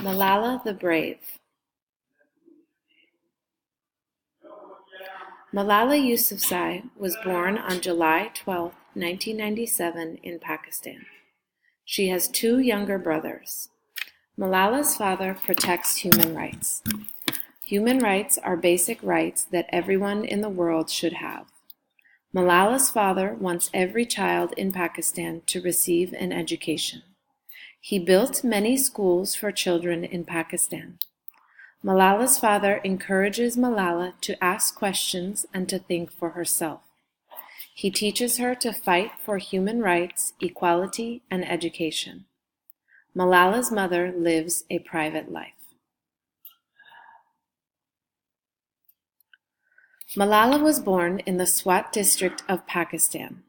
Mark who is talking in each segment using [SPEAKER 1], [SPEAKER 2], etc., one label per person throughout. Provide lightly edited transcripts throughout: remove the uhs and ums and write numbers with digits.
[SPEAKER 1] Malala the Brave. Malala Yousafzai was born on July 12, 1997 in Pakistan. She has two younger brothers. Malala's father protects human rights. Human rights are basic rights that everyone in the world should have. Malala's father wants every child in Pakistan to receive an education. He built many schools for children in Pakistan. Malala's father encourages Malala to ask questions and to think for herself. He teaches her to fight for human rights, equality, and education. Malala's mother lives a private life. Malala was born in the Swat district of Pakistan.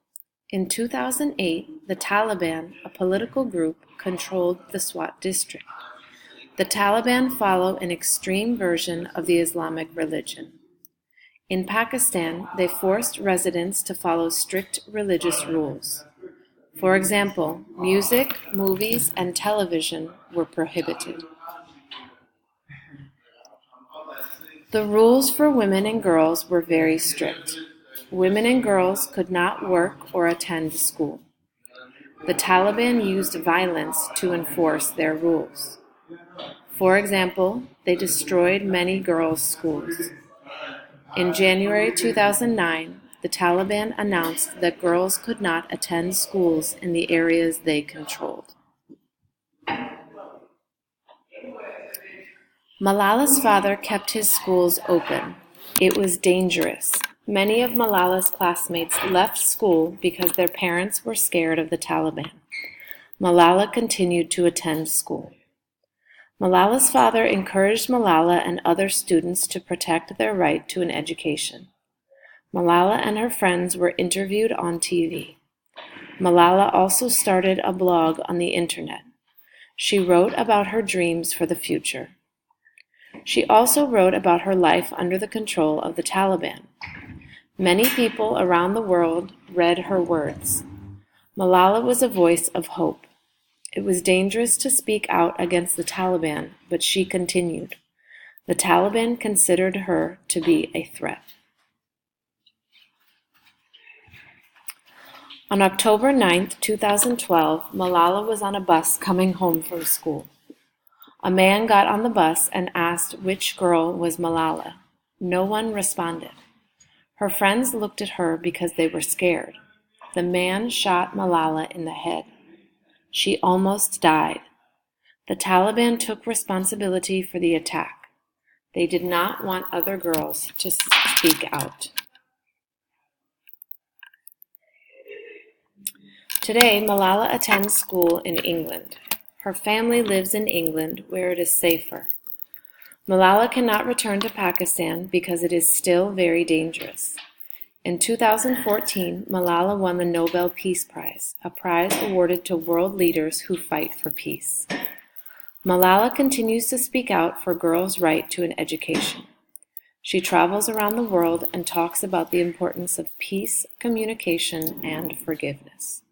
[SPEAKER 1] In 2008, the Taliban, a political group, controlled the Swat district. The Taliban follow an extreme version of the Islamic religion. In Pakistan, they forced residents to follow strict religious rules. For example, music, movies, and television were prohibited. The rules for women and girls were very strict. Women and girls could not work or attend school. The Taliban used violence to enforce their rules. For example, they destroyed many girls' schools. In January 2009, the Taliban announced that girls could not attend schools in the areas they controlled. Malala's father kept his schools open. It was dangerous. Many of Malala's classmates left school because their parents were scared of the Taliban. Malala continued to attend school. Malala's father encouraged Malala and other students to protect their right to an education. Malala and her friends were interviewed on TV. Malala also started a blog on the internet. She wrote about her dreams for the future. She also wrote about her life under the control of the Taliban. Many people around the world read her words. Malala was a voice of hope. It was dangerous to speak out against the Taliban, but she continued. The Taliban considered her to be a threat. On October 9, 2012, Malala was on a bus coming home from school. A man got on the bus and asked which girl was Malala. No one responded. Her friends looked at her because they were scared. The man shot Malala in the head. She almost died. The Taliban took responsibility for the attack. They did not want other girls to speak out. Today, Malala attends school in England. Her family lives in England, where it is safer. Malala cannot return to Pakistan because it is still very dangerous. In 2014, Malala won the Nobel Peace Prize, a prize awarded to world leaders who fight for peace. Malala continues to speak out for girls' right to an education. She travels around the world and talks about the importance of peace, communication, and forgiveness.